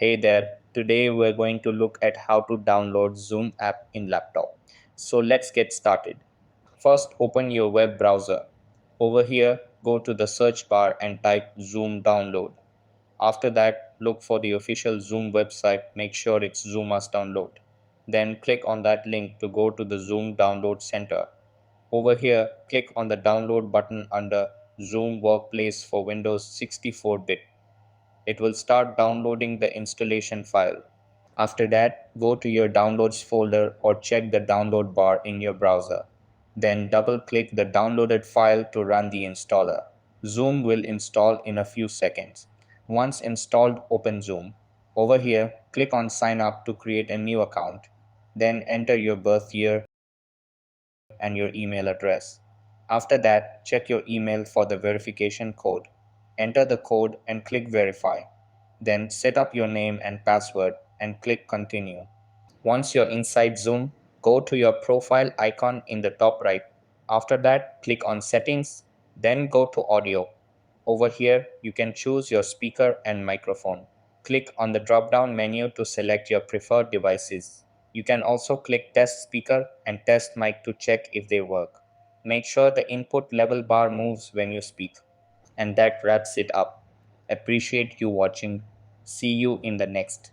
Hey there, today we're going to look at how to download Zoom app in laptop. So let's get started. First, open your web browser. Over here, go to the search bar and type Zoom download. After that, look for the official Zoom website, make sure it's Zoom must download. Then click on that link to go to the Zoom download center. Over here, click on the download button under Zoom Workplace for Windows 64-bit. It will start downloading the installation file. After that, go to your downloads folder or check the download bar in your browser. Then double click the downloaded file to run the installer. Zoom will install in a few seconds. Once installed, open Zoom. Over here, click on sign up to create a new account. Then enter your birth year and your email address. After that, check your email for the verification code. Enter the code and click verify. Then set up your name and password and click continue. Once you're inside Zoom, go to your profile icon in the top right. After that, click on settings, then go to audio. Over here, you can choose your speaker and microphone. Click on the drop-down menu to select your preferred devices. You can also click test speaker and test mic to check if they work. Make sure the input level bar moves when you speak. And that wraps it up. Appreciate you watching. See you in the next.